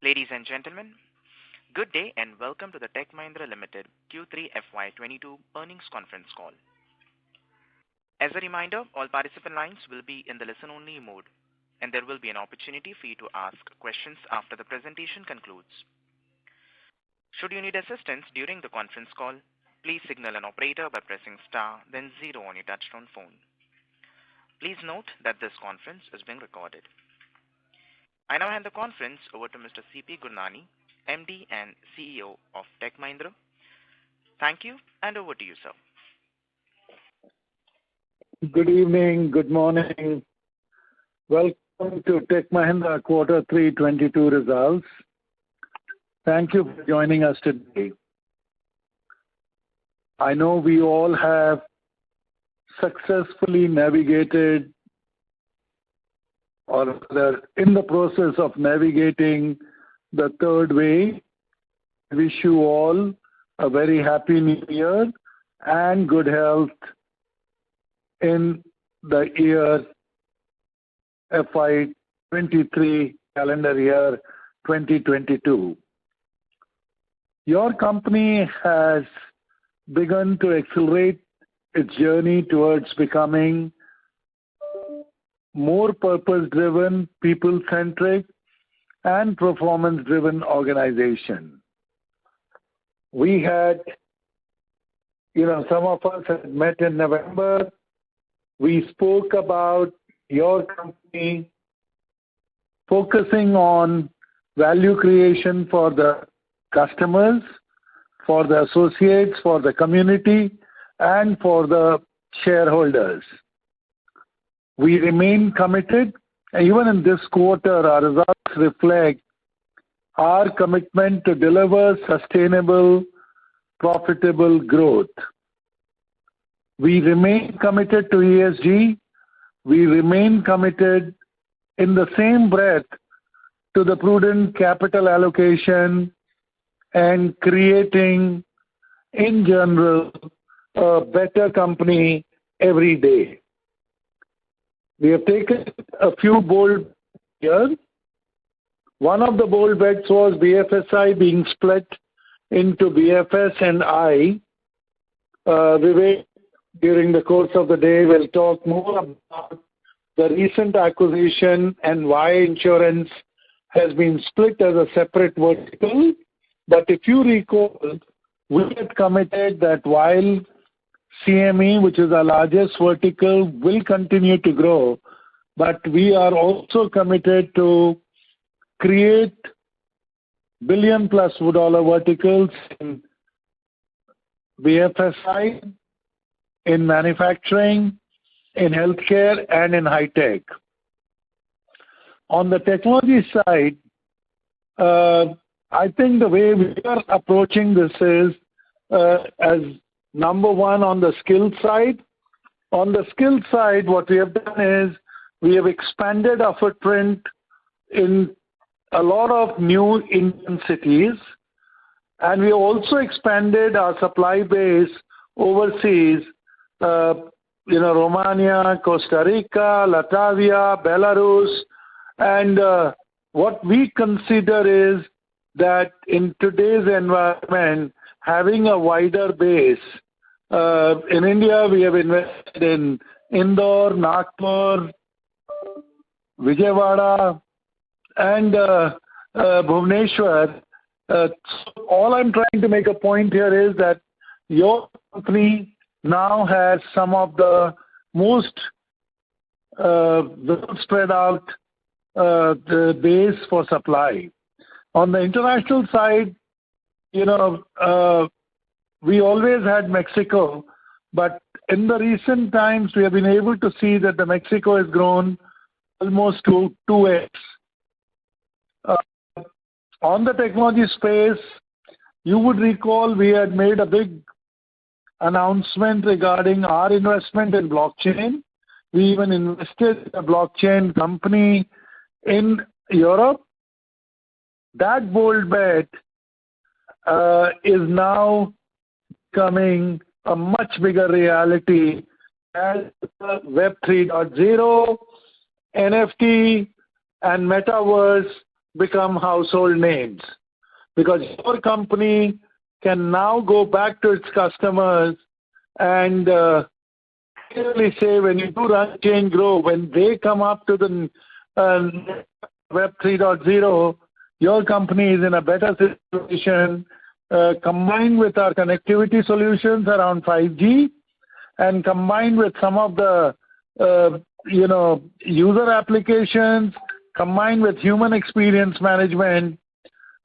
Ladies and gentlemen, good day and welcome to the Tech Mahindra Limited Q3 FY22 earnings conference call. As a reminder, all participant lines will be in the listen-only mode, and there will be an opportunity for you to ask questions after the presentation concludes. Should you need assistance during the conference call, please signal an operator by pressing star then zero on your touchtone phone. Please note that this conference is being recorded. I now hand the conference over to Mr. C.P. Gurnani, MD and CEO of Tech Mahindra. Thank you, and over to you, sir. Good evening, good morning. Welcome to Tech Mahindra Quarter 3 22 results. Thank you for joining us today. I know we all have successfully navigated or are in the process of navigating the third wave. I wish you all a very happy new year and good health in the year FY23 calendar year 2022. Your company has begun to accelerate its journey towards becoming more purpose-driven, people-centric, and performance-driven organization. We had, some of us had met in November. We spoke about your company focusing on value creation for the customers, for the associates, for the community, and for the shareholders. We remain committed. Even in this quarter, our results reflect our commitment to deliver sustainable, profitable growth. We remain committed to ESG. We remain committed in the same breath to the prudent capital allocation and creating, in general, a better company every day. We have taken a few bold bets here. One of the bold bets was BFSI being split into BFS and I. Vivek, during the course of the day, will talk more about the recent acquisition and why insurance has been split as a separate vertical. But if you recall, we had committed that while CME, which is our largest vertical, will continue to grow, but we are also committed to create billion-plus dollar verticals in BFSI, in manufacturing, in healthcare, and in high-tech. On the technology side, I think the way we are approaching this is as number one on the skill side. On the skill side, what we have done is we have expanded our footprint in a lot of new Indian cities, and we also expanded our supply base overseas, Romania, Costa Rica, Latvia, Belarus, and what we consider is that in today's environment, having a wider base. In India, we have invested in Indore, Nagpur, Vijayawada, and Bhubaneswar. All I'm trying to make a point here is that your company now has some of the most well spread out the base for supply. On the international side, we always had Mexico, but in the recent times, we have been able to see that the Mexico has grown almost to 2x. On the technology space, you would recall we had made a big announcement regarding our investment in blockchain. We even invested in a blockchain company in Europe. That bold bet is now becoming a much bigger reality as Web 3.0, NFT, and Metaverse become household names, because your company can now go back to its customers and clearly say, when you do run, change, grow, when they come up to the Web 3.0, your company is in a better situation, combined with our connectivity solutions around 5G and combined with some of the user applications, combined with human experience management.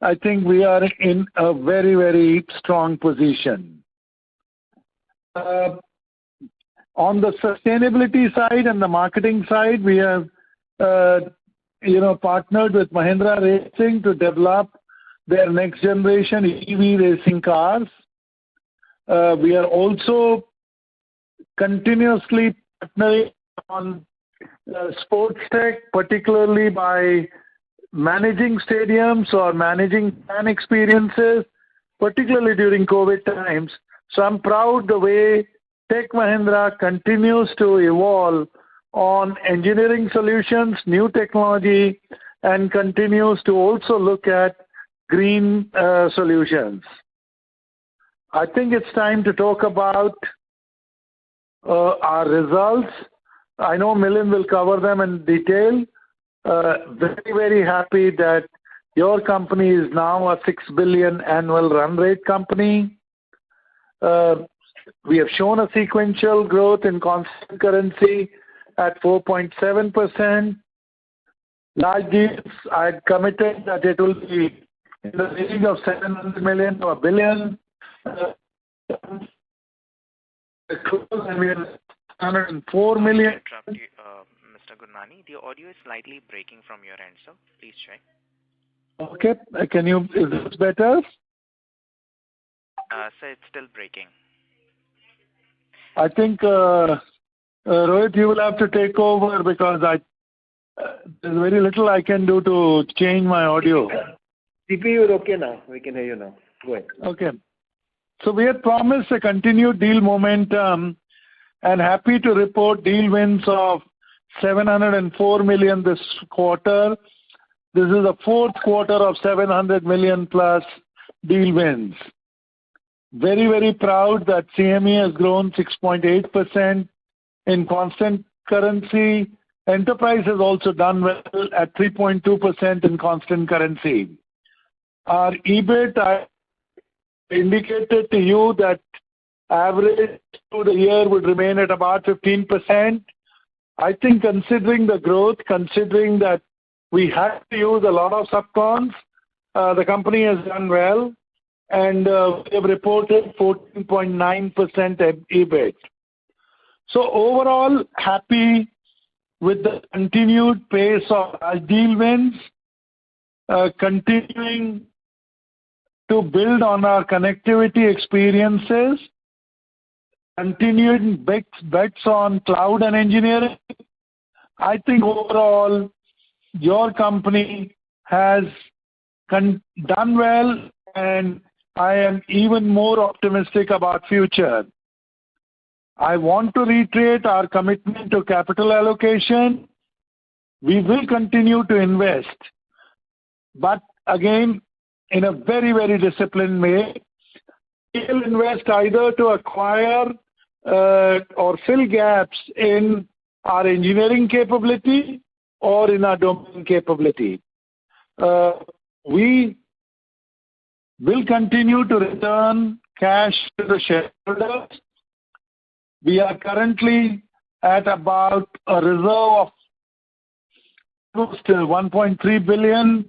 I think we are in a very, very strong position. On the sustainability side and the marketing side, we have partnered with Mahindra Racing to develop their next generation EV racing cars. We are also continuously partnering on sports tech, particularly by managing stadiums or managing fan experiences, particularly during COVID times. So I'm proud the way Tech Mahindra continues to evolve on engineering solutions, new technology, and continues to also look at green solutions. I think it's time to talk about our results. I know Milind will cover them in detail. Very, very happy that your company is now a 6 billion annual run rate company. We have shown a sequential growth in constant currency at 4.7%. Large deals, I had committed that it will be in the range of 700 million to a billion. And we are 104 million. Interrupt you, Mr. Gurnani. The audio is slightly breaking from your end, sir. Please check. Okay. Is this better? Sir, it's still breaking. I think, Rohit, you will have to take over because there's very little I can do to change my audio. CPU is okay now. We can hear you now. Go ahead. Okay. So we had promised a continued deal momentum and happy to report deal wins of 704 million this quarter. This is the fourth quarter of 700 million plus deal wins. Very, very proud that CME has grown 6.8% in constant currency. Enterprise has also done well at 3.2% in constant currency. Our EBIT, I indicated to you that average through the year would remain at about 15%. I think considering the growth, considering that we had to use a lot of subcons, the company has done well, and we have reported 14.9% EBIT. So overall, happy with the continued pace of our deal wins, continuing to build on our connectivity experiences, continuing bets on cloud and engineering. I think overall, your company has done well, and I am even more optimistic about future. I want to reiterate our commitment to capital allocation. We will continue to invest, but again, in a very, very disciplined way. We will invest either to acquire or fill gaps in our engineering capability or in our domain capability. We will continue to return cash to the shareholders. We are currently at about a reserve of close to 1.3 billion,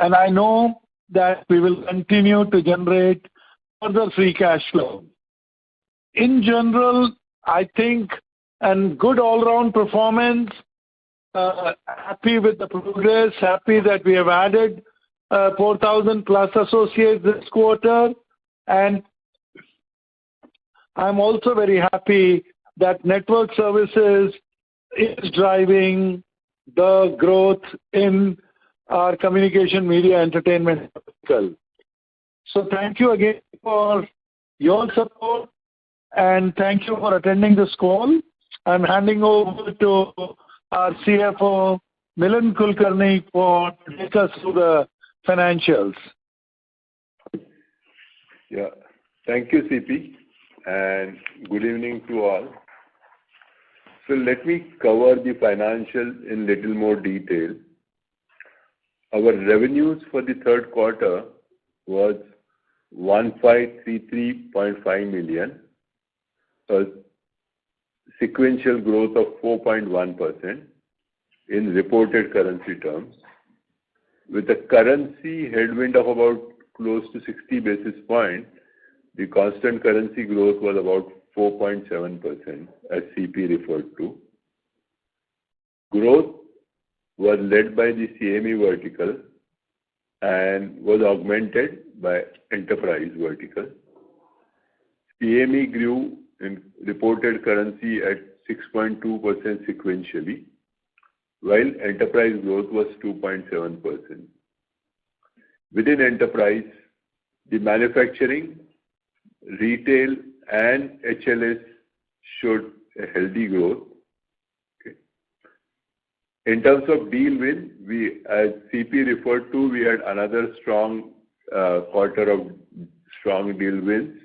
and I know that we will continue to generate further free cash flow. In general, I think, and good all-round performance, happy with the progress, happy that we have added 4,000 plus associates this quarter, and I'm also very happy that network services is driving the growth in our communication, media, entertainment vertical. So thank you again for your support, and thank you for attending this call. I'm handing over to our CFO, Milan Kulkarni for to take us through the financials. Yeah. Thank you, CP, and good evening to all. So let me cover the financials in little more detail. Our revenues for the third quarter was 1533.5 million, a sequential growth of 4.1% in reported currency terms, with a currency headwind of about close to 60 basis points. The constant currency growth was about 4.7%, as CP referred to. Growth was led by the CME vertical and was augmented by enterprise vertical. CME grew in reported currency at 6.2% sequentially, while enterprise growth was 2.7%. Within enterprise, the manufacturing, retail, and HLS showed a healthy growth. Okay. In terms of deal win, as CP referred to, we had another strong quarter of strong deal wins,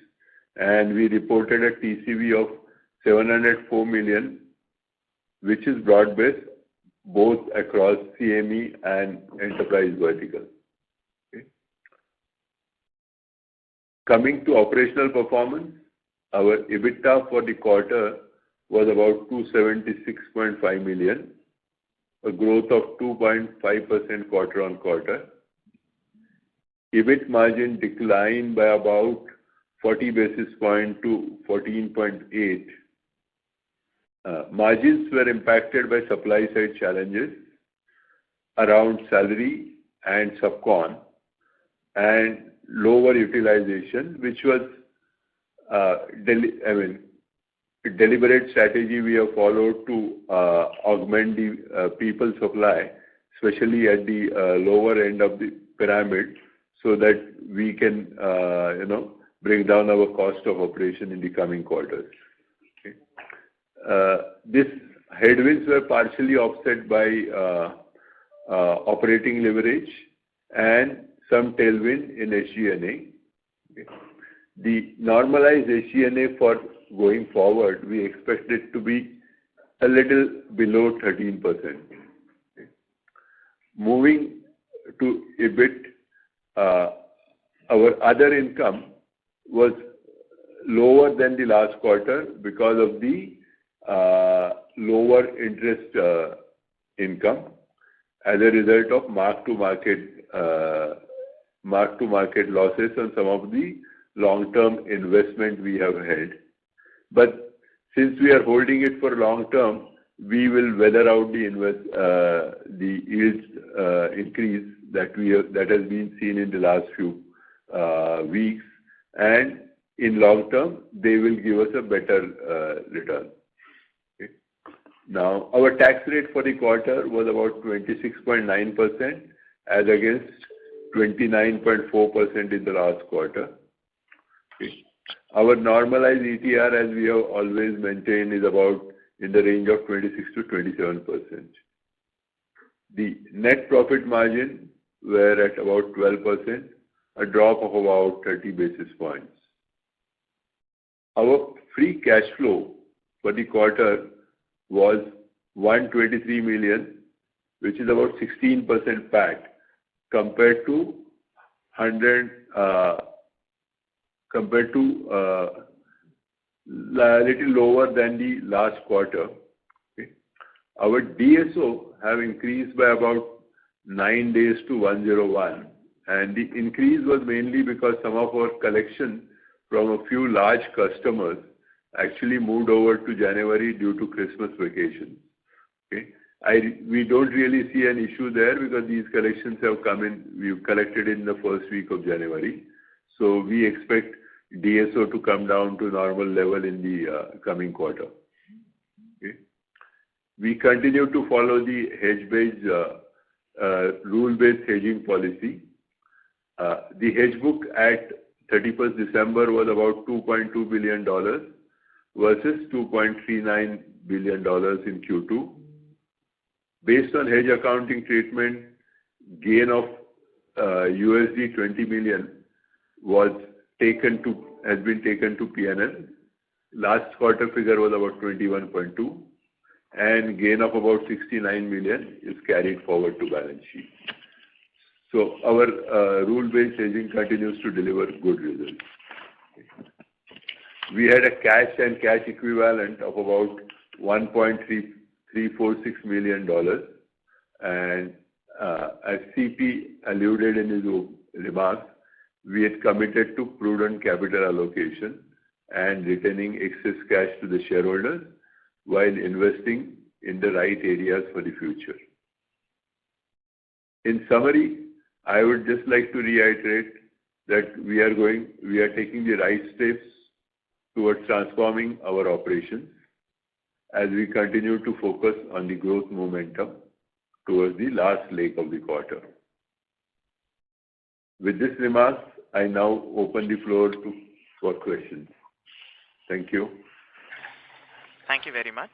and we reported a TCV of 704 million, which is broad-based both across CME and enterprise vertical. Okay. Coming to operational performance, our EBITDA for the quarter was about 276.5 million, a growth of 2.5% quarter on quarter. EBIT margin declined by about 40 basis points to 14.8. Margins were impacted by supply side challenges around salary and subcon and lower utilization, which was a deliberate strategy we have followed to augment the people supply, especially at the lower end of the pyramid, so that we can bring down our cost of operation in the coming quarters. Okay. These headwinds were partially offset by operating leverage and some tailwind in SG&A. Okay. The normalized SG&A for going forward, we expect it to be a little below 13%. Okay. Moving to EBIT, our other income was lower than the last quarter because of the lower interest income as a result of mark-to-market losses on some of the long-term investment we have held. But since we are holding it for long term, we will weather out the yields increase that has been seen in the last few weeks, and in long term they will give us a better return. Okay. Now our tax rate for the quarter was about 26.9% as against 29.4% in the last quarter. Okay. Our normalized ETR, as we have always maintained, is about in the range of 26 to 27%. The net profit margin were at about 12%, a drop of about 30 basis points. Our free cash flow for the quarter was 123 million, which is about 16% PAT compared to little lower than the last quarter. Okay. Our DSO have increased by about 9 days to 101, and the increase was mainly because some of our collection from a few large customers actually moved over to January due to Christmas vacation. Okay. We don't really see an issue there because these collections have come in, we've collected in the first week of January. So we expect DSO to come down to normal level in the coming quarter. Okay. We continue to follow the hedge-based, rule-based hedging policy. The hedge book at 31st December was about $2.2 billion versus $2.39 billion in Q2. Based on hedge accounting treatment, gain of USD 20 million has been taken to P&L. Last quarter figure was about 21.2, and gain of about 69 million is carried forward to balance sheet. So our rule-based hedging continues to deliver good results. We had a cash and cash equivalent of about $1.346 million, and as CP alluded in his remarks, we had committed to prudent capital allocation and returning excess cash to the shareholders while investing in the right areas for the future. In summary, I would just like to reiterate that we are taking the right steps towards transforming our operations as we continue to focus on the growth momentum towards the last leg of the quarter. With this remarks, I now open the floor for questions. Thank you. Thank you very much.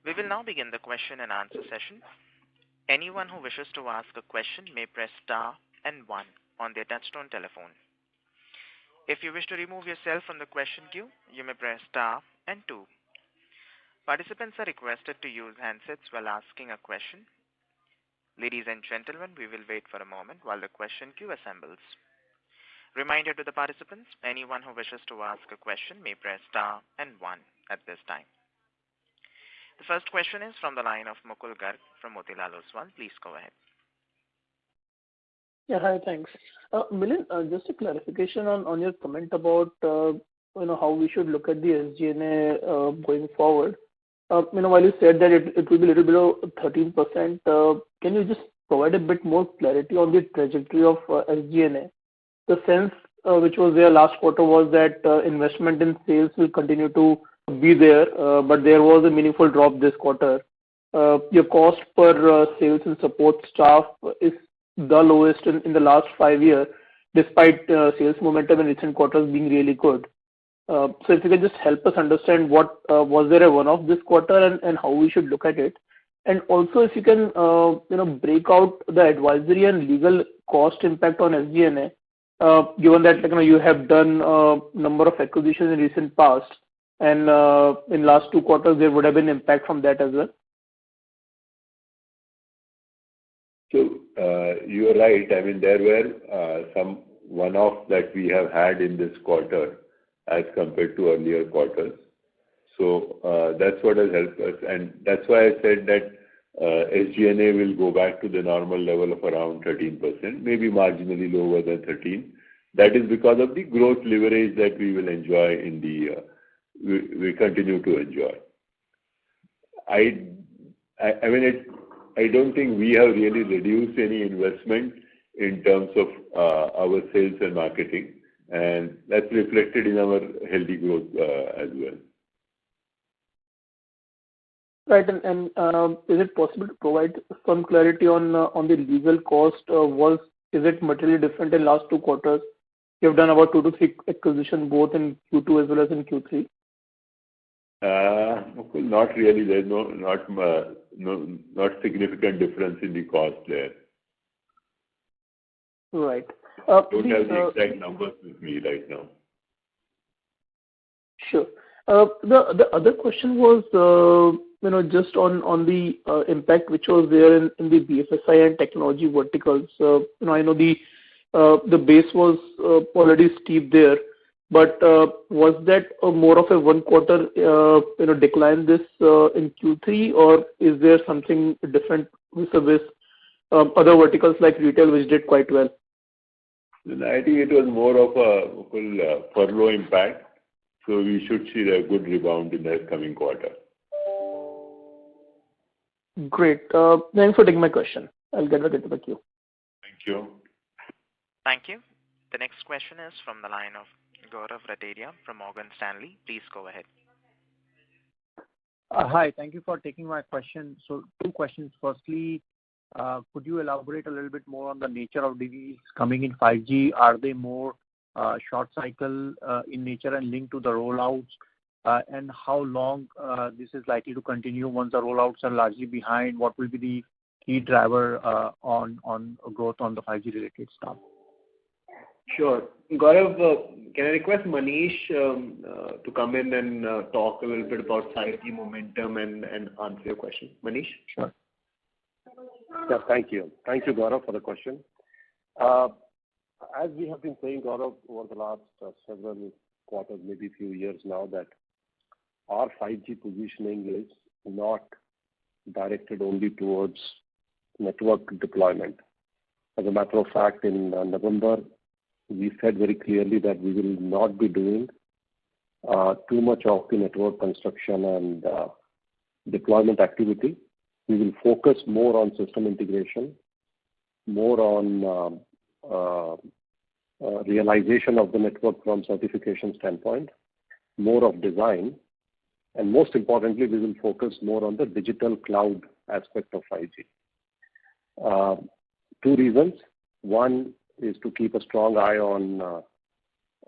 We will now begin the question and answer session. Anyone who wishes to ask a question may press star and 1 on their touchtone telephone. If you wish to remove yourself from the question queue, you may press star and 2. Participants are requested to use handsets while asking a question. Ladies and gentlemen, we will wait for a moment while the question queue assembles. Reminder to the participants, anyone who wishes to ask a question may press star and 1 at this time. The first question is from the line of Mukul Garg from Motilal Oswal. Please go ahead. Yeah, hi, thanks. Milind, just a clarification on your comment about how we should look at the SG&A going forward. While you said that it will be a little below 13%, can you just provide a bit more clarity on the trajectory of SG&A? The sense which was there last quarter was that investment in sales will continue to be there, but there was a meaningful drop this quarter. Your cost per sales and support staff is the lowest in the last 5 years, despite sales momentum in recent quarters being really good. So if you can just help us understand what was there a one-off this quarter and how we should look at it, and also if you can break out the advisory and legal cost impact on SG&A, given that you have done a number of acquisitions in recent past, and in last 2 quarters there would have been impact from that as well. So you are right. I mean, there were some one-off that we have had in this quarter as compared to earlier quarters. So that's what has helped us, and that's why I said that SG&A will go back to the normal level of around 13%, maybe marginally lower than 13%. That is because of the growth leverage that we will enjoy we continue to enjoy. I don't think we have really reduced any investment in terms of our sales and marketing, and that's reflected in our healthy growth as well. Right, and is it possible to provide some clarity on the legal cost? Is it materially different in last 2 quarters? You have done about 2 to 3 acquisitions both in Q2 as well as in Q3. Not really. There's not significant difference in the cost there. Right. Don't have the exact numbers with me right now. Sure. The other question was, just on the impact which was there in the BFSI and technology verticals. I know the base was already steep there, but was that more of a 1 quarter decline this in Q3, or is there something different with other verticals like retail which did quite well? I think it was more of a full furlough impact, so we should see a good rebound in the coming quarter. Great. Thanks for taking my question. I'll get back into the queue. Thank you. Thank you. The next question is from the line of Gaurav Rateria from Morgan Stanley. Please go ahead. Hi, thank you for taking my question. So 2 questions. Firstly, could you elaborate a little bit more on the nature of deals coming in 5G? Are they more short cycle in nature and linked to the rollouts? and how long this is likely to continue once the rollouts are largely behind? What will be the key driver on growth on the 5G related stuff? Sure. Gaurav, can I request Manish to come in and talk a little bit about 5G momentum and answer your question? Manish? Sure. Yeah, thank you. Thank you, Gaurav, for the question. As we have been saying, Gaurav, over the last several quarters, maybe few years now, that our 5G positioning is not directed only towards network deployment. As a matter of fact, in November, we said very clearly that we will not be doing too much of the network construction and deployment activity. We will focus more on system integration, more on realization of the network from certification standpoint, more of design, and most importantly, we will focus more on the digital cloud aspect of 5G. Two reasons. One is to keep a strong eye on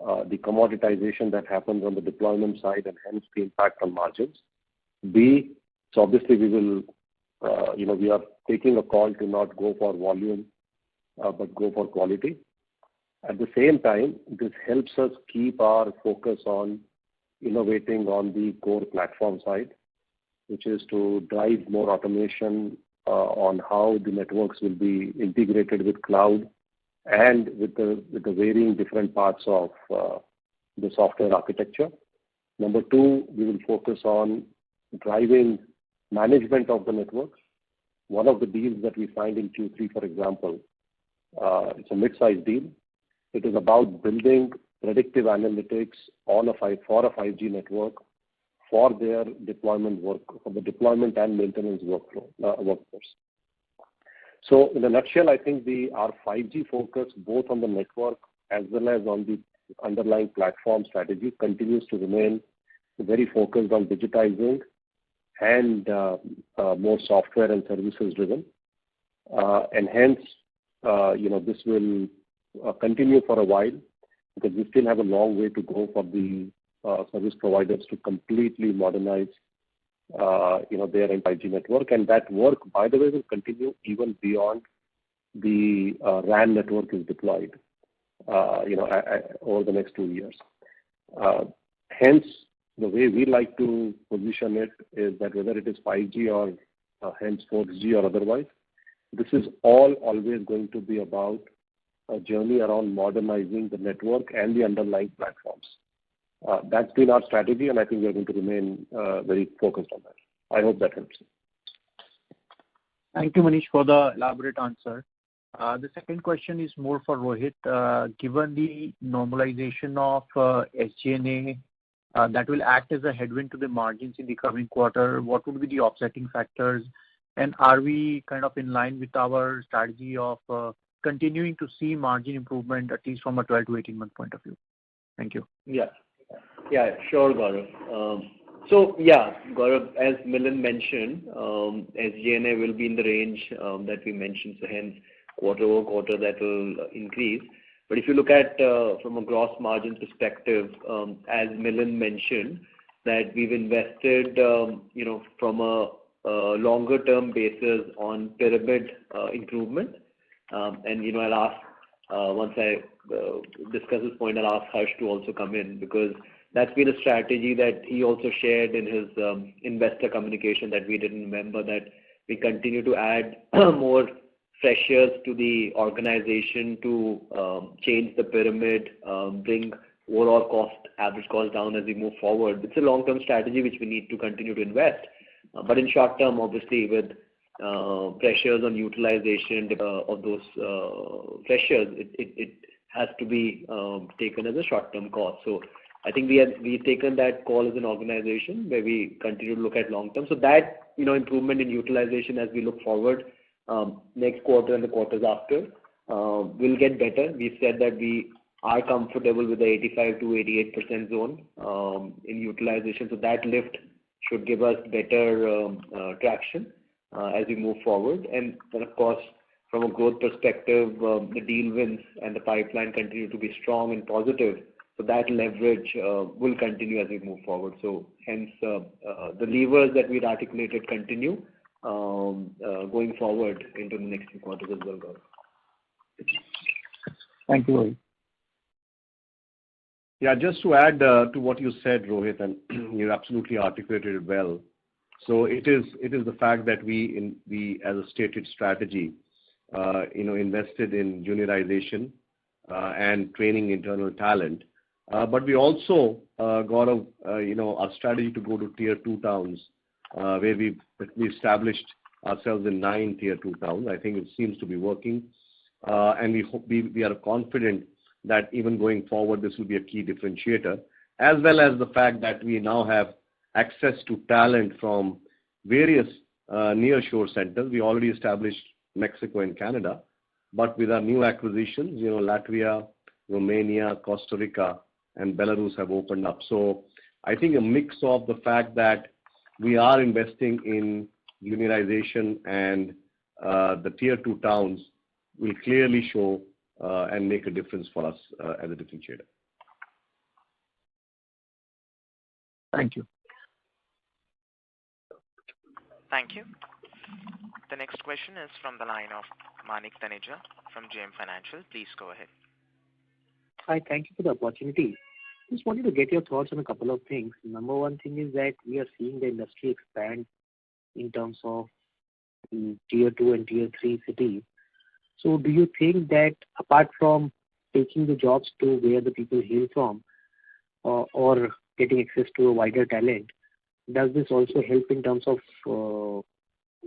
the commoditization that happens on the deployment side and hence the impact on margins. B, so obviously we will, we are taking a call to not go for volume, but go for quality. At the same time, this helps us keep our focus on innovating on the core platform side, which is to drive more automation on how the networks will be integrated with cloud and with the varying different parts of the software architecture. Number two, we will focus on driving management of the networks. One of the deals that we signed in Q3, for example, it's a mid-sized deal. It is about building predictive analytics for a 5G network for their deployment work, for the deployment and maintenance workforce. So in a nutshell, I think our 5G focus both on the network as well as on the underlying platform strategy continues to remain very focused on digitizing and more software and services driven. And hence, this will continue for a while because we still have a long way to go for the service providers to completely modernize their 5G network, and that work, by the way, will continue even beyond the RAN network is deployed, over the next 2 years. Hence, the way we like to position it is that whether it is 5G or hence 4G or otherwise, this is all always going to be about a journey around modernizing the network and the underlying platforms. That's been our strategy, and I think we are going to remain very focused on that. I hope that helps. Thank you, Manish, for the elaborate answer. The second question is more for Rohit. Given the normalization of SG&A that will act as a headwind to the margins in the coming quarter, what would be the offsetting factors? And are we kind of in line with our strategy of continuing to see margin improvement, at least from a 12 to 18-month point of view? Thank you. Yeah, sure, Gaurav. Gaurav, as Milind mentioned, SG&A will be in the range that we mentioned, so hence quarter-over-quarter that will increase. But if you look at from a gross margin perspective, as Milind mentioned, that we've invested, from a longer term basis on pyramid improvement. And I'll ask once I discuss this point, I'll ask Harsh to also come in because that's been a strategy that he also shared in his investor communication that we didn't remember, that we continue to add more freshers to the organization to change the pyramid, bring overall average cost down as we move forward. It's a long-term strategy which we need to continue to invest. But in short term, obviously, with pressures on utilization of those freshers, it has to be taken as a short-term cost. So I think we've taken that call as an organization where we continue to look at long-term. So that improvement in utilization as we look forward next quarter and the quarters after will get better. We've said that we are comfortable with the 85 to 88% zone in utilization. So that lift should give us better traction as we move forward. And then, of course, from a growth perspective, the deal wins and the pipeline continue to be strong and positive. So that leverage will continue as we move forward. So hence, the levers that we'd articulated continue going forward into the next few quarters as well, Gaurav. Thank you, Rohit. Yeah, just to add to what you said, Rohit, and you absolutely articulated it well. So it is the fact that we as a stated strategy, invested in juniorization and training internal talent. But we also got our strategy to go to tier 2 towns, where we established ourselves in 9 tier 2 towns. I think it seems to be working, and we are confident that even going forward, this will be a key differentiator, as well as the fact that we now have access to talent from various nearshore centers. We already established Mexico and Canada, but with our new acquisitions, Latvia, Romania, Costa Rica, and Belarus have opened up. So I think a mix of the fact that we are investing in juniorization and the tier 2 towns will clearly show and make a difference for us as a differentiator. Thank you. Thank you. The next question is from the line of Manik Taneja from JM Financial. Please go ahead. Hi, thank you for the opportunity. Just wanted to get your thoughts on a couple of things. Number one thing is that we are seeing the industry expand in terms of tier 2 and tier 3 cities. So do you think that apart from taking the jobs to where the people hail from or getting access to a wider talent, does this also help in terms of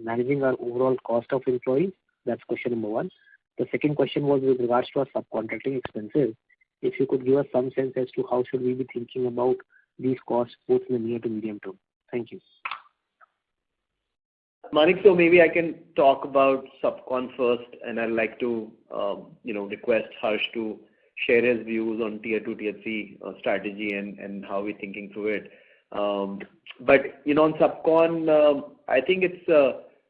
managing our overall cost of employees? That's question number one. The second question was with regards to our subcontracting expenses. If you could give us some sense as to how should we be thinking about these costs both in the near to medium term. Thank you. Manik, so maybe I can talk about subcon first, and I'd like to request Harsh to share his views on tier 2, tier 3 strategy and how we're thinking through it. But on subcon, I think it's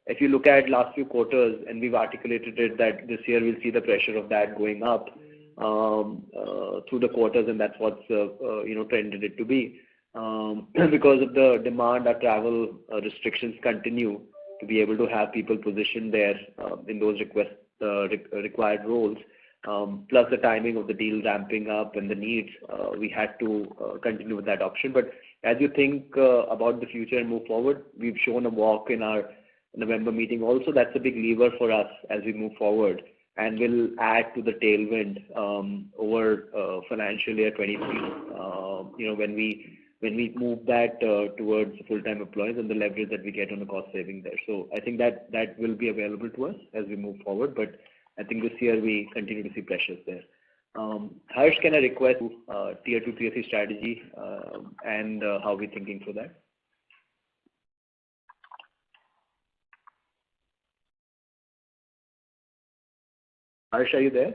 if you look at last few quarters, and we've articulated it that this year we'll see the pressure of that going up through the quarters, and that's what's trended it to be. Because of the demand, our travel restrictions continue to be able to have people positioned there in those required roles. Plus the timing of the deal ramping up and the needs, we had to continue with that option. But as you think about the future and move forward, we've shown a walk in our November meeting also. That's a big lever for us as we move forward, and will add to the tailwind over financial year 23. When we move that towards full-time employees and the leverage that we get on the cost saving there. So I think that will be available to us as we move forward. But I think this year we continue to see pressures there. Harsh, can I request tier 2, tier 3 strategy and how we're thinking through that? Harsh, are you there?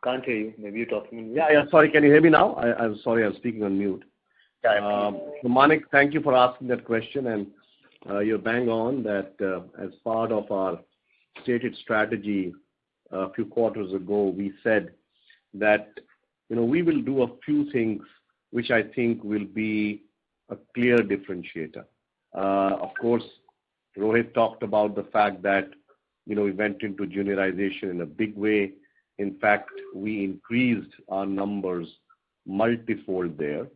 Can't hear you. Maybe you're talking on mute. Yeah. Sorry, can you hear me now? I'm sorry, I was speaking on mute. So Manik, thank you for asking that question, and you're bang on that as part of our stated strategy a few quarters ago, we said that we will do a few things which I think will be a clear differentiator. Of course, Rohit talked about the fact that we went into juniorization in a big way. In fact, we increased our numbers multifold there.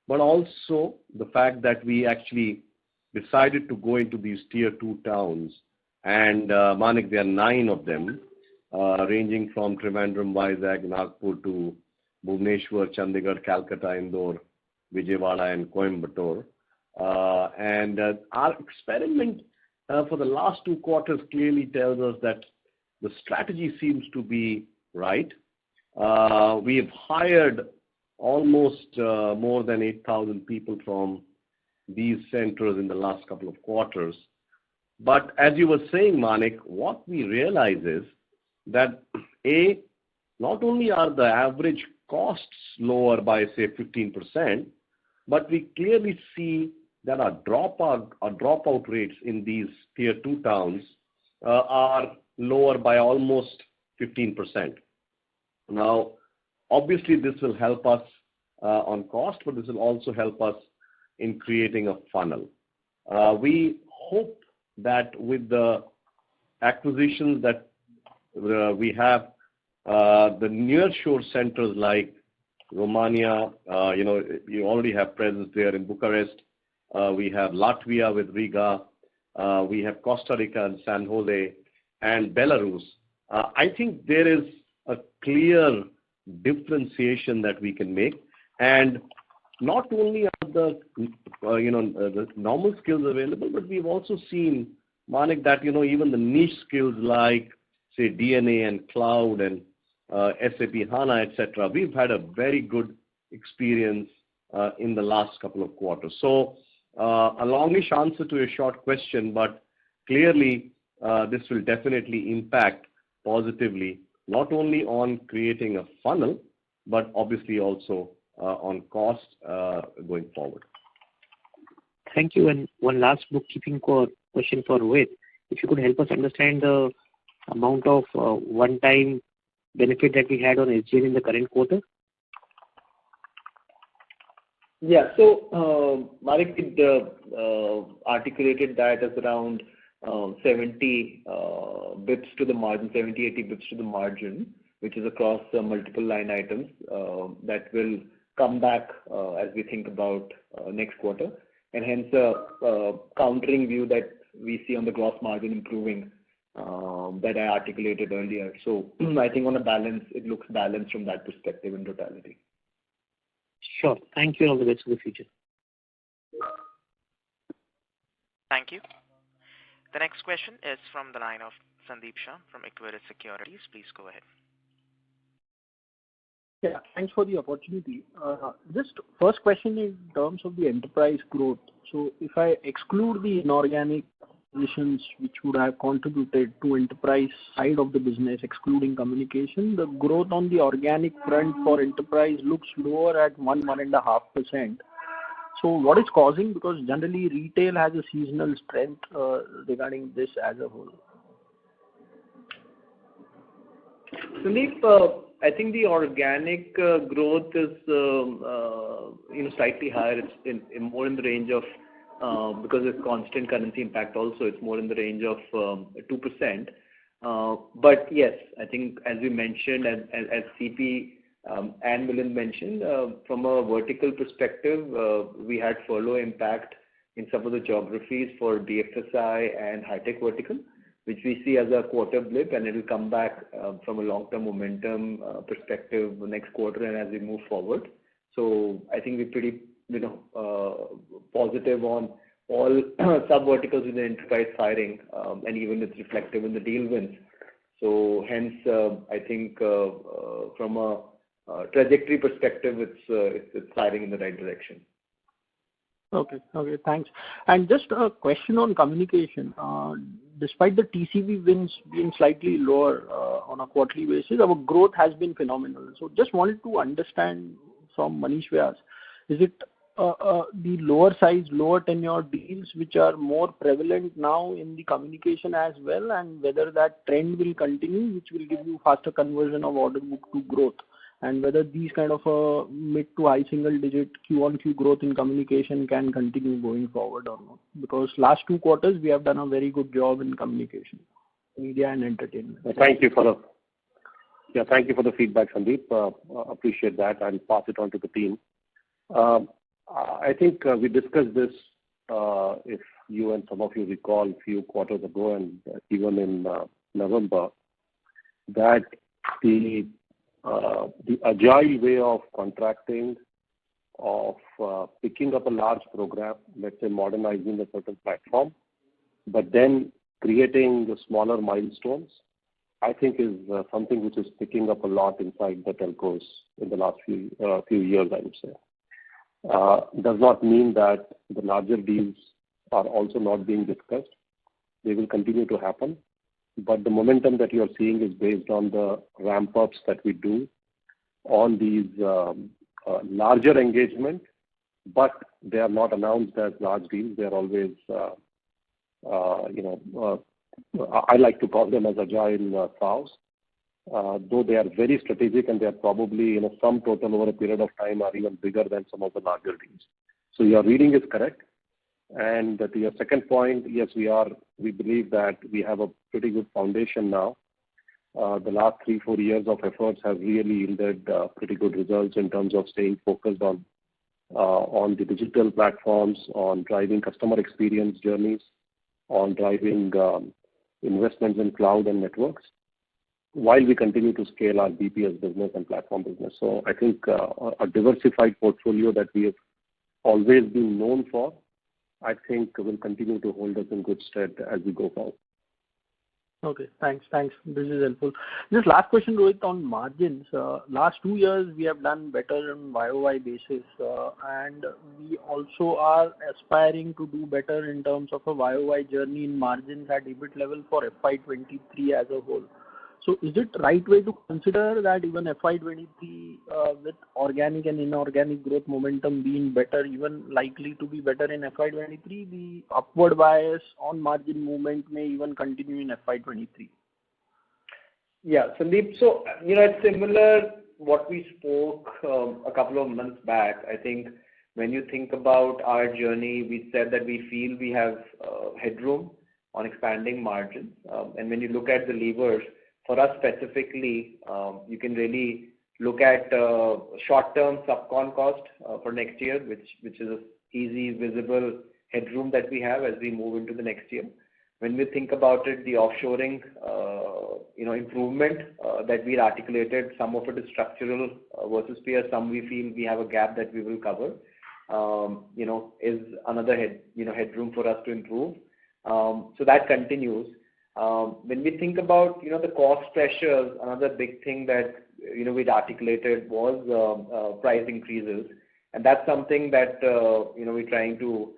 But also the fact that we actually decided to go into these tier 2 towns, and Manik, there are 9 of them, ranging from Trivandrum, Vizag, Nagpur to Bhubaneswar, Chandigarh, Calcutta, Indore, Vijayawada, and Coimbatore. And our experiment for the last 2 quarters clearly tells us that the strategy seems to be right. We have hired almost more than 8,000 people from these centers in the last couple of quarters. But as you were saying, Manik, what we realize is that not only are the average costs lower by say 15%, but we clearly see that our dropout rates in these tier 2 towns are lower by almost 15%. Now, Obviously, this will help us on cost, but this will also help us in creating a funnel. We hope that with the acquisitions that we have, the nearshore centers like Romania, you already have presence there in Bucharest. We have Latvia with Riga. We have Costa Rica and San Jose and Belarus. I think there is a clear differentiation that we can make, and not only are the normal skills available, but we've also seen, Manik, that even the niche skills like say DNA and cloud and SAP HANA, etc. We've had a very good experience in the last couple of quarters. So a longish answer to a short question, but clearly this will definitely impact positively, not only on creating a funnel, but obviously also on cost going forward. Thank you. And one last bookkeeping question for Rohit. If you could help us understand the amount of one-time benefit that we had on SGN in the current quarter. Yeah. So, Manik articulated that as around 70 bips to the margin, 70, 80 bips to the margin, which is across multiple line items that will come back as we think about next quarter. And hence, countering view that we see on the gross margin improving that I articulated earlier. So I think on a balance, it looks balanced from that perspective in totality. Sure. Thank you. All the best for the future. Thank you. The next question is from the line of Sandeep Shah from Equirus Securities. Please go ahead. Yeah, thanks for the opportunity. Just first question in terms of the enterprise growth. So if I exclude the inorganic acquisitions which would have contributed to enterprise side of the business, excluding communication, the growth on the organic front for enterprise looks lower at 1.5%. So what is causing? Because generally retail has a seasonal strength regarding this as a whole. Sandeep, I think the organic growth is slightly higher. It's more in the range of because it's constant currency impact also, it's more in the range of 2%. But yes, I think as we mentioned, as CP and Milind mentioned, from a vertical perspective, we had furlough impact in some of the geographies for BFSI and high-tech vertical, which we see as a quarter blip, and it will come back from a long-term momentum perspective next quarter and as we move forward. So I think we're pretty positive on all sub-verticals in the enterprise firing, and even it's reflective in the deal wins. So hence, I think from a trajectory perspective, it's firing in the right direction. Okay, thanks. And just a question on communication. Despite the TCV wins being slightly lower on a quarterly basis, our growth has been phenomenal. So just wanted to understand from Manish Vyas, is it the lower size, lower tenure deals which are more prevalent now in the communication as well, and whether that trend will continue, which will give you faster conversion of order book to growth, and whether these kind of a mid to high single digit Q-on-Q growth in communication can continue going forward or not? Because last 2 quarters we have done a very good job in communication, media and entertainment. Thank you for the feedback, Sandeep. Appreciate that. I'll pass it on to the team. I think we discussed this, if you and some of you recall, a few quarters ago and even in November, that the agile way of contracting, of picking up a large program, let's say modernizing a certain platform, but then creating the smaller milestones, I think is something which is picking up a lot inside the telcos in the last few years, I would say. Does not mean that the larger deals are also not being discussed. They will continue to happen. But the momentum that you are seeing is based on the ramp-ups that we do on these larger engagement, but they are not announced as large deals. They are always, I like to call them as agile FOWs. though they are very strategic and they are probably sum total over a period of time are even bigger than some of the larger deals. So your reading is correct. And to your second point, yes, we believe that we have a pretty good foundation now. The last 3-4 years of efforts have really yielded pretty good results in terms of staying focused on the digital platforms, on driving customer experience journeys, on driving investments in cloud and networks, while we continue to scale our BPS business and platform business. So I think a diversified portfolio that we have always been known for, I think will continue to hold us in good stead as we go forward. Okay, thanks. This is helpful. Just last question, Rohit, on margins. Last 2 years we have done better on YOY basis, and we also are aspiring to do better in terms of a YOY journey in margins at EBIT level for FY23 as a whole. So is it right way to consider that even FY23 with organic and inorganic growth momentum being better, even likely to be better in FY23, the upward bias on margin movement may even continue in FY23? Yeah, Sandeep. So, it's similar what we spoke a couple of months back. I think when you think about our journey, we said that we feel we have headroom on expanding margins. And when you look at the levers, for us specifically, you can really look at short-term subcon cost for next year, which is a easy, visible headroom that we have as we move into the next year. When we think about it, the offshoring, improvement that we articulated, some of it is structural versus peers. Some we feel we have a gap that we will cover. Is another headroom for us to improve. So that continues. When we think about, the cost pressures, another big thing that, we'd articulated was price increases. And that's something that, we're trying to,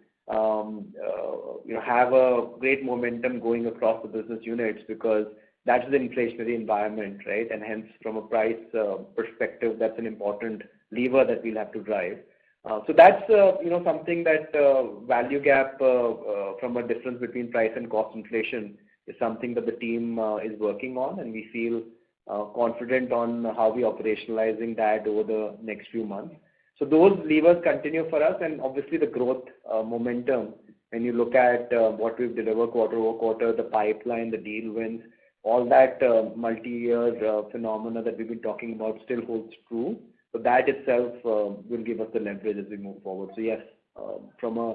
have a great momentum going across the business units because that's the inflationary environment, right? And hence, from a price perspective, that's an important lever that we'll have to drive. So that's, something that value gap from a difference between price and cost inflation is something that the team is working on, and we feel confident on how we operationalizing that over the next few months. So those levers continue for us, and obviously the growth momentum, when you look at what we've delivered quarter-over-quarter, the pipeline, the deal wins, all that multi-year phenomena that we've been talking about still holds true. So that itself will give us the leverage as we move forward. So yes, from a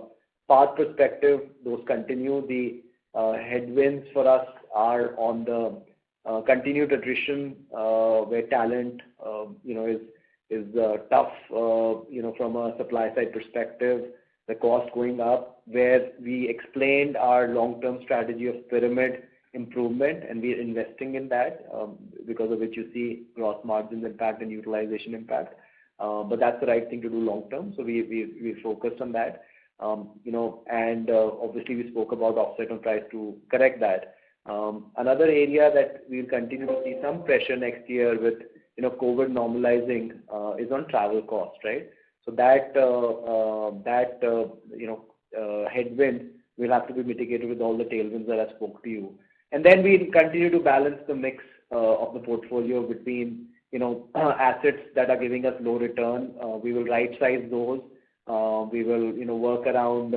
path perspective, those continue. The headwinds for us are on the continued attrition, where talent, is tough, from a supply side perspective, the cost going up, where we explained our long-term strategy of pyramid improvement, and we are investing in that, because of which you see gross margins impact and utilization impact. But that's the right thing to do long term. So we focused on that. And obviously we spoke about offset on price to correct that. Another area that we'll continue to see some pressure next year with COVID normalizing is on travel cost, right? So that headwind will have to be mitigated with all the tailwinds that I spoke to you. And then we continue to balance the mix of the portfolio between assets that are giving us low return. We will right size those. We will work around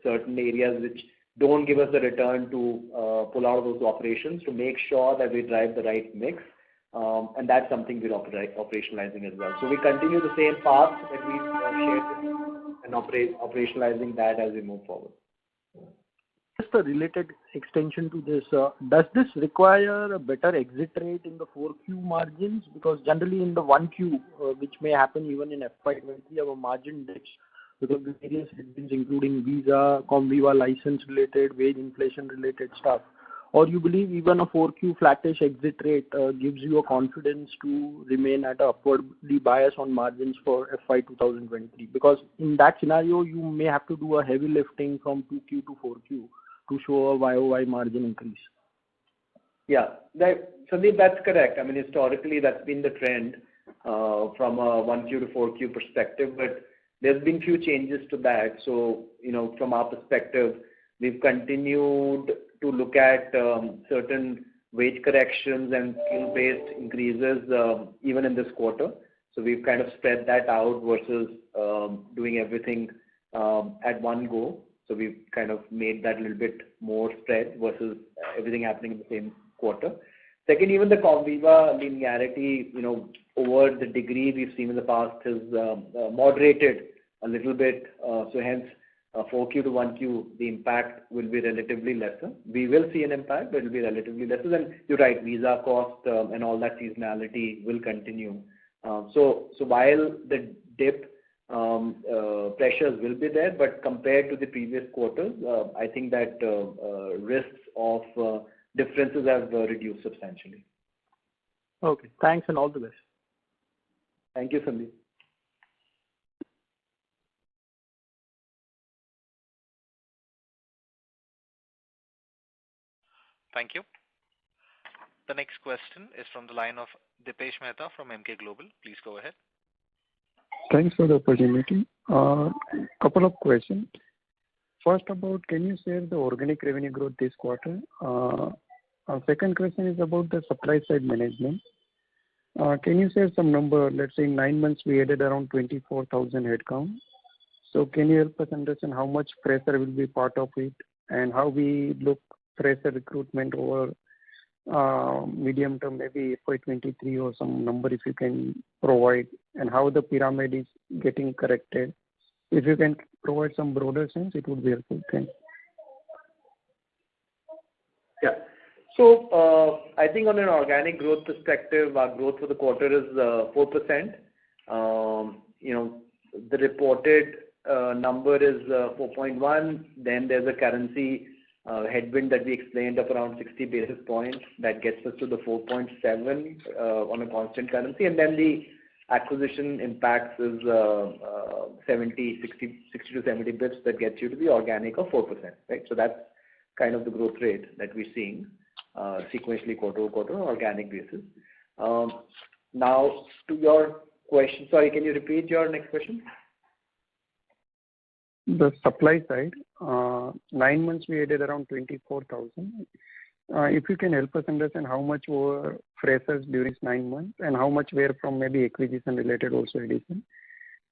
certain areas which don't give us the return to pull out of those operations to make sure that we drive the right mix. And that's something we're operationalizing as well. So we continue the same path that we shared and operationalizing that as we move forward. Just a related extension to this, does this require a better exit rate in the 4Q margins? Because generally in the 1Q, which may happen even in FY20, our margin dips because the various headwinds including visa, Comviva license related, wage inflation related stuff. Or you believe even a 4Q flattish exit rate gives you a confidence to remain at a upwardly bias on margins for FY 2023? Because in that scenario, you may have to do a heavy lifting from 2Q to 4Q to show a YOY margin increase. Yeah, Sandeep, that's correct. I mean, historically, that's been the trend from a 1Q to 4Q perspective, but there's been few changes to that. So, from our perspective, we've continued to look at certain wage corrections and skill-based increases even in this quarter. So we've kind of spread that out versus doing everything at one go. So we've kind of made that a little bit more spread versus everything happening in the same quarter. Second, even the Comviva linearity, over the degree we've seen in the past has moderated a little bit. So hence, 4Q to 1Q, the impact will be relatively lesser. We will see an impact, but it will be relatively lesser. And you're right, visa cost and all that seasonality will continue. So while the dip pressures will be there, but compared to the previous quarters, I think that risks of differences have reduced substantially. Okay, thanks and all the best. Thank you, Sandeep. Thank you. The next question is from the line of Dipesh Mehta from Emkay Global. Please go ahead. Thanks for the opportunity. Couple of questions. First about, can you share the organic revenue growth this quarter? Second question is about the supply side management. Can you share some number? Let's say in 9 months we added around 24,000 headcount. So can you help us understand how much fresher will be part of it and how we look fresher recruitment over medium term, maybe FY23 or some number if you can provide, and how the pyramid is getting corrected. If you can provide some broader sense, it would be helpful. Thanks. Yeah. So I think on an organic growth perspective, our growth for the quarter is 4%. The reported number is 4.1. Then there's a currency headwind that we explained of around 60 basis points that gets us to the 4.7 on a constant currency, and then the acquisition impacts is 60 to 70 bits that gets you to the organic of 4%, right? So that's kind of the growth rate that we're seeing sequentially quarter over quarter on an organic basis. Now to your question, sorry, can you repeat your next question? The supply side, 9 months we added around 24,000. If you can help us understand how much were freshers during 9 months and how much were from maybe acquisition related also addition.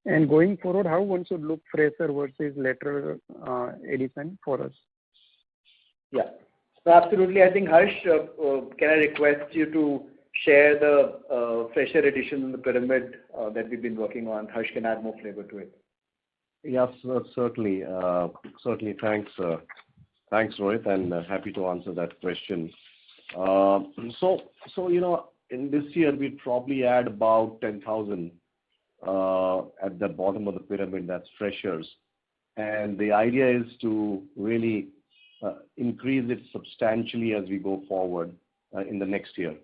And going forward, how one should look fresher versus lateral addition for us? Yeah, so absolutely. I think Harsh, can I request you to share the fresher addition in the pyramid that we've been working on? Harsh can add more flavor to it. Yes, certainly. Certainly. Thanks, Rohit, and happy to answer that question. So in this year we'd probably add about 10,000 at the bottom of the pyramid. That's freshers, and the idea is to really increase it substantially as we go forward in the next year.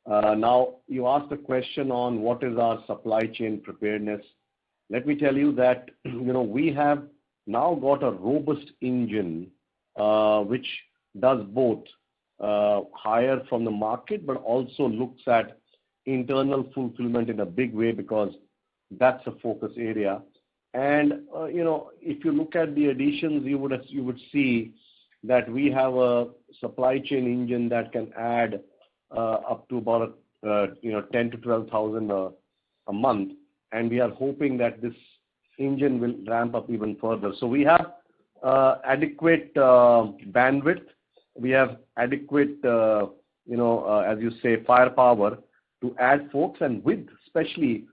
Now you asked a question on what is our supply chain preparedness. Let me tell you that we have now got a robust engine which does both hire from the market but also looks at internal fulfillment in a big way, because that's a focus area. And if you look at the additions, you would see that we have a supply chain engine that can add up to about 10 to 12,000 a month. And we are hoping that this engine will ramp up even further. So we have adequate bandwidth. We have adequate, as you say, firepower to add folks. And with, especially,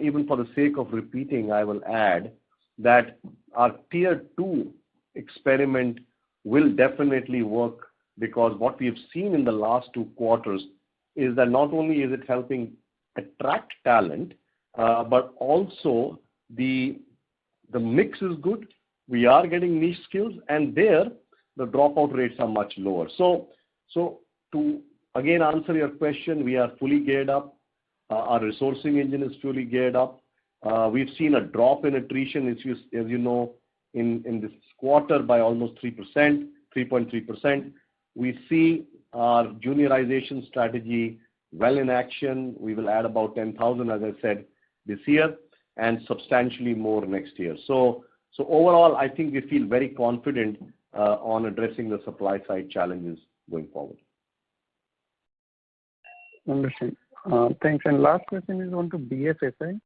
even for the sake of repeating, I will add that our tier 2 experiment will definitely work, because what we have seen in the last 2 quarters is that not only is it helping attract talent, but also the mix is good. We are getting niche skills, and there the dropout rates are much lower. So to again answer your question, we are fully geared up. Our resourcing engine is fully geared up. We've seen a drop in attrition, as you know, in this quarter by almost 3.3%. We see our juniorization strategy well in action. We will add about 10,000, as I said, this year, and substantially more next year. So overall, I think we feel very confident on addressing the supply side challenges going forward. Understand. Thanks. And last question is on to BFSI.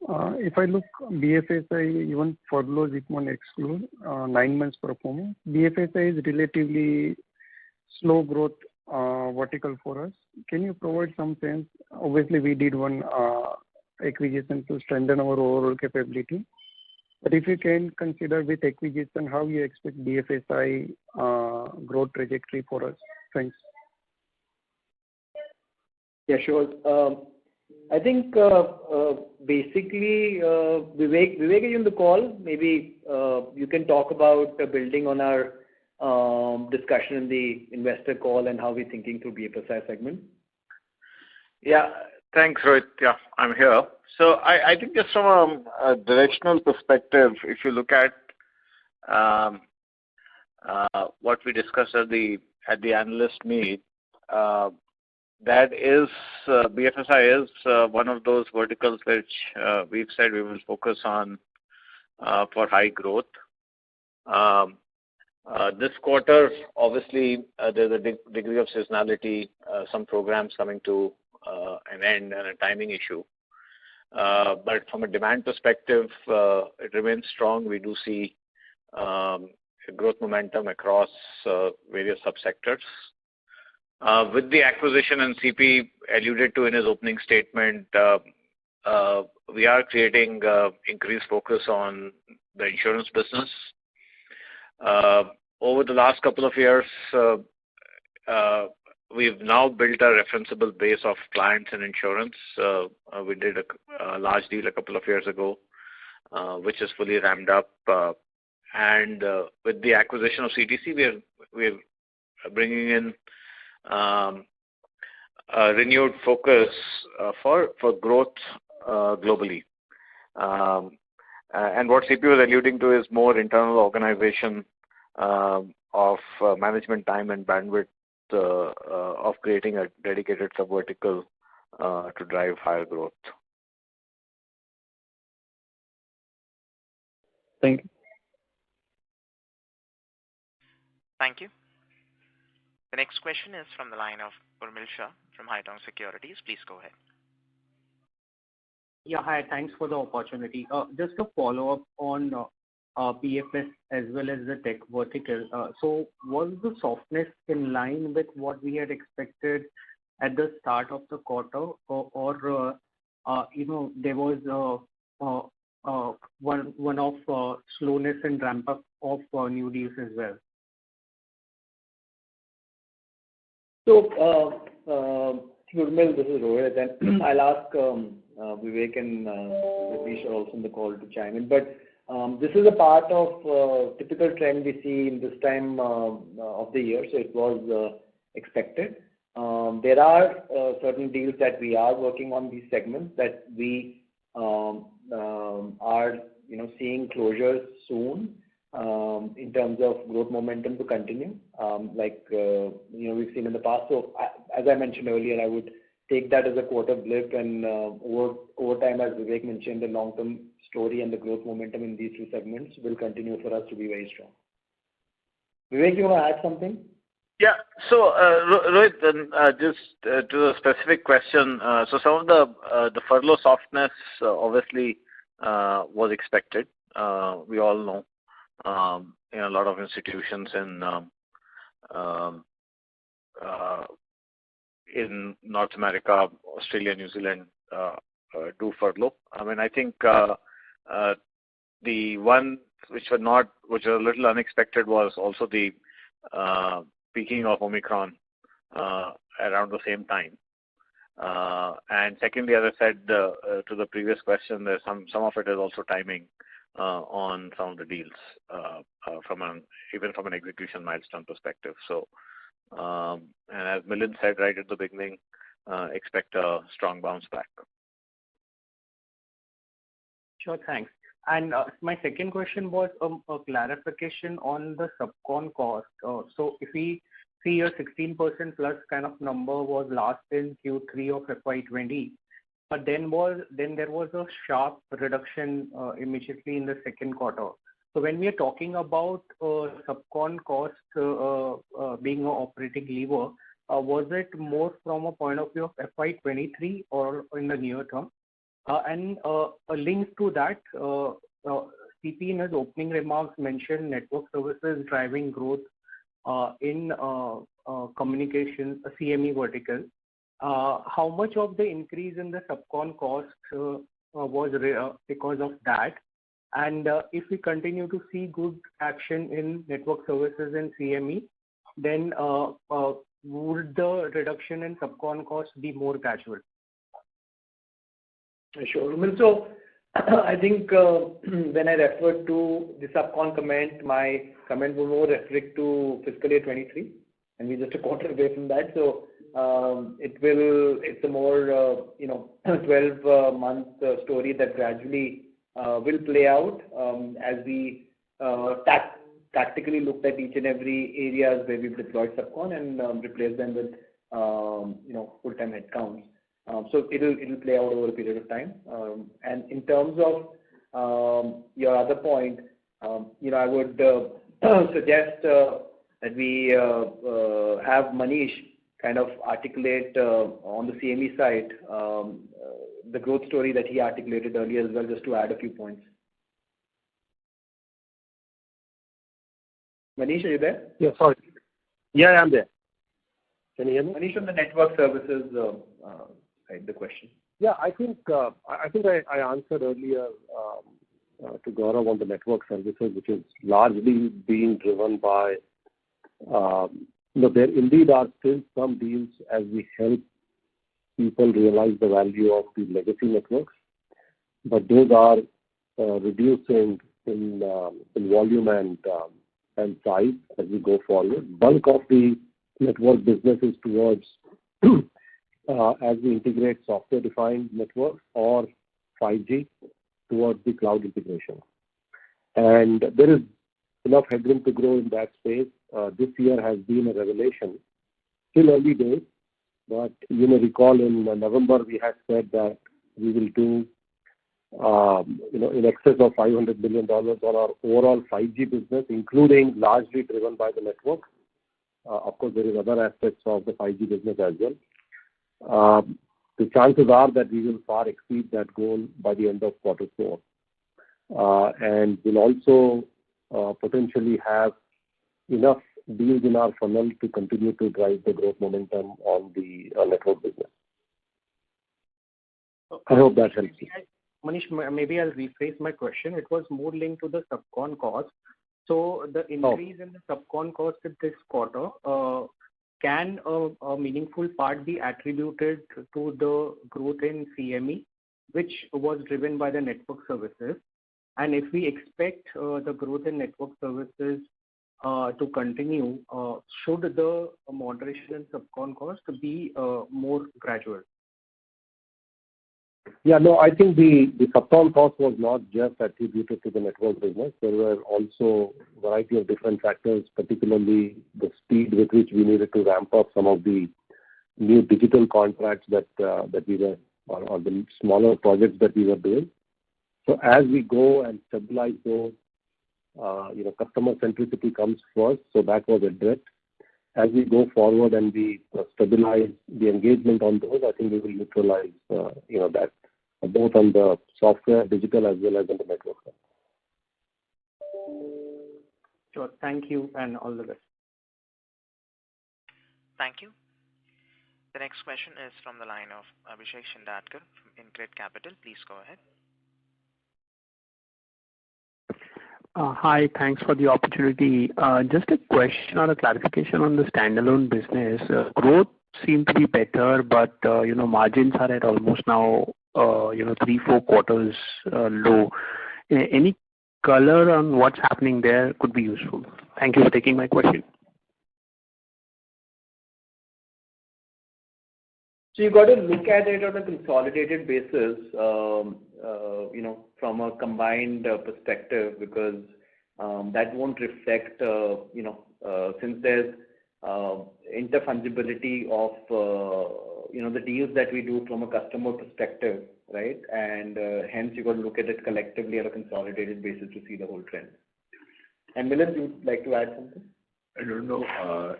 If I look BFSI, even furloughs, if one exclude 9 months performance, BFSI is relatively slow growth vertical for us. Can you provide some sense? Obviously, we did one acquisition to strengthen our overall capability. But if you can consider with acquisition, how you expect BFSI growth trajectory for us? Thanks. Yeah, sure. I think basically, Vivek is in the call. Maybe you can talk about building on our discussion in the investor call and how we're thinking through BFSI segment. Yeah, thanks, Rohit. Yeah, I'm here. So I think just from a directional perspective, if you look at what we discussed at the analyst meet, that is BFSI is one of those verticals which we've said we will focus on for high growth. This quarter, obviously, there's a degree of seasonality, some programs coming to an end and a timing issue. But from a demand perspective, it remains strong. We do see growth momentum across various subsectors. With the acquisition, and CP alluded to in his opening statement, we are creating increased focus on the insurance business. Over the last couple of years, we've now built a referenceable base of clients in insurance. We did a large deal a couple of years ago, which is fully ramped up. And with the acquisition of CTC, we're bringing in a renewed focus for growth globally. And what CP was alluding to is more internal organization of management time and bandwidth of creating a dedicated subvertical to drive higher growth. Thank you. Thank you. The next question is from the line of Urmil Shah from Haitong Securities. Please go ahead. Yeah, hi. Thanks for the opportunity. Just a follow-up on PFS as well as the tech vertical. So was the softness in line with what we had expected at the start of the quarter, or there was one of slowness and ramp up of new deals as well? So, Urmil, this is Rohit, and I'll ask Vivek and Ritesh are also in the call to chime in. But this is a part of typical trend we see in this time of the year, so it was expected. There are certain deals that we are working on these segments that we are seeing closures soon in terms of growth momentum to continue, we've seen in the past. So as I mentioned earlier, I would take that as a quarter blip, and over time, as Vivek mentioned, the long-term story and the growth momentum in these two segments will continue for us to be very strong. Vivek, you want to add something? Yeah. So, Rohit, just to the specific question, so some of the furlough softness obviously was expected. We all know a lot of institutions in North America, Australia, New Zealand do furlough. I mean, I think the one which was a little unexpected was also the peaking of Omicron around the same time. And secondly, as I said to the previous question, there's some of it is also timing on some of the deals even from an execution milestone perspective. So, and as Milind said right at the beginning, expect a strong bounce back. Sure, thanks. And my second question was a clarification on the subcon cost. So if we see a 16% plus kind of number was last in Q3 of FY20, but then there was a sharp reduction immediately in the second quarter. So when we are talking about subcon cost being an operating lever, was it more from a point of view of FY23 or in the near term? And a link to that, CP in his opening remarks mentioned network services driving growth in communication, CME vertical. How much of the increase in the subcon cost was because of that? And if we continue to see good action in network services and CME, then would the reduction in subcon cost be more gradual? Sure. So I think when I referred to the subcon comment, my comment was more referring to fiscal year 23, and we're just a quarter away from that. So it's a more 12-month story that gradually will play out as we tactically looked at each and every areas where we've deployed subcon and replaced them with full-time headcounts. So it'll play out over a period of time. And in terms of your other point, I would suggest that we have Manish kind of articulate on the CME side the growth story that he articulated earlier as well, just to add a few points. Manish, are you there? Yeah, sorry. Yeah, I'm there. Can you hear me? Manish, on the network services side, the question. Yeah, I think I answered earlier to Gaurav on the network services, which is largely being driven by, there indeed are still some deals as we help people realize the value of the legacy networks, but those are reducing in volume and size as we go forward. Bulk of the network business is towards as we integrate software-defined networks or 5G towards the cloud integration. And there is enough headroom to grow in that space. This year has been a revelation. Still early days, but you may recall in November we had said that we will do in excess of $500 million on our overall 5G business, including largely driven by the network. Of course, there is other aspects of the 5G business as well. The chances are that we will far exceed that goal by the end of Q4. And we'll also potentially have enough deals in our funnel to continue to drive the growth momentum on the network business. I hope that helps you. Manish, maybe I'll rephrase my question. It was more linked to the subcon cost. So the increase in the subcon cost in this quarter, can a meaningful part be attributed to the growth in CME, which was driven by the network services? And if we expect the growth in network services to continue, should the moderation in subcon cost be more gradual? Yeah, no, I think the subcon cost was not just attributed to the network business. There were also a variety of different factors, particularly the speed with which we needed to ramp up some of the new digital contracts that we were, or the smaller projects that we were doing. So as we go and stabilize those, customer centricity comes first. So that was addressed. As we go forward and we stabilize the engagement on those, I think we will neutralize, that both on the software, digital, as well as on the network side. Sure. Thank you and all the best. Thank you. The next question is from the line of Abhishek Shindadkar from InCred Capital. Please go ahead. Hi, thanks for the opportunity. Just a question or a clarification on the standalone business. Growth seemed to be better, but margins are at almost now 3-4 quarters low. Any color on what's happening there could be useful. Thank you for taking my question. So you got to look at it on a consolidated basis, from a combined perspective, because that won't reflect, since there's interfungibility of, the deals that we do from a customer perspective, right? And hence you got to look at it collectively on a consolidated basis to see the whole trend. And Milind, you'd like to add something? I don't know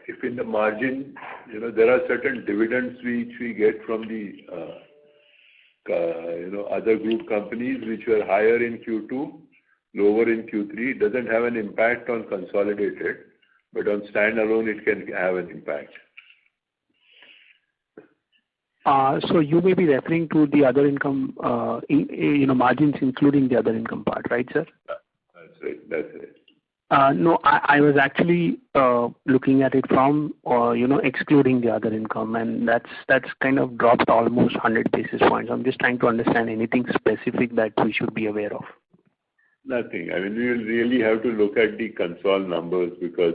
if in the margin, there are certain dividends which we get from the other group companies which were higher in Q2, lower in Q3. It doesn't have an impact on consolidated, but on standalone it can have an impact. So you may be referring to the other income, margins including the other income part, right, sir? That's right. That's right. No, I was actually looking at it from, excluding the other income, and that's kind of dropped almost 100 basis points. I'm just trying to understand anything specific that we should be aware of. Nothing. I mean, we will really have to look at the consol numbers because,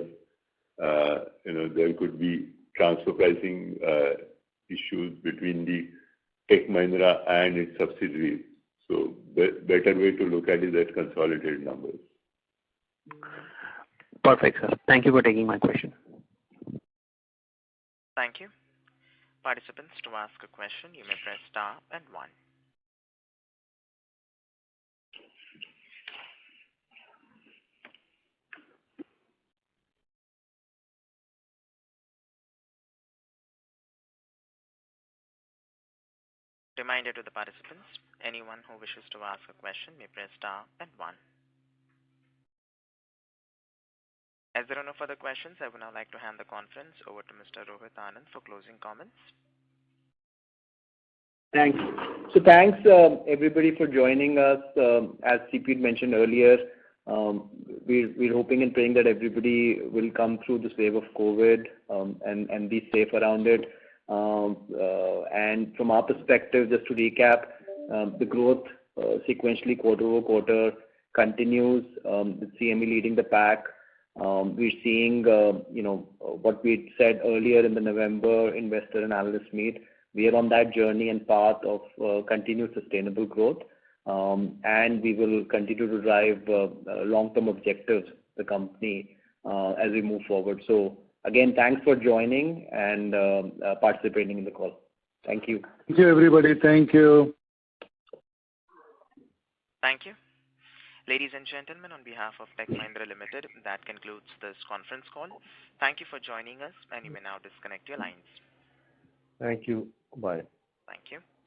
there could be transfer pricing issues between the Tech Mahindra and its subsidiaries. So, better way to look at it is at consolidated numbers. Perfect, sir. Thank you for taking my question. Thank you. Participants, to ask a question, you may press star and 1. Reminder to the participants, anyone who wishes to ask a question may press star and 1. As there are no further questions, I would now like to hand the conference over to Mr. Rohit Anand for closing comments. Thanks. So thanks everybody for joining us. As CP mentioned earlier, we're hoping and praying that everybody will come through this wave of COVID and be safe around it. And from our perspective, just to recap, the growth sequentially quarter over quarter continues, with CME leading the pack. We're seeing, what we said earlier in the November investor and analyst meet. We are on that journey and path of continued sustainable growth, and we will continue to drive long-term objectives of the company as we move forward. So again, thanks for joining and participating in the call. Thank you. Thank you, everybody. Thank you. Thank you. Ladies and gentlemen, on behalf of Tech Mahindra Limited, that concludes this conference call. Thank you for joining us, and you may now disconnect your lines. Thank you. Bye. Thank you.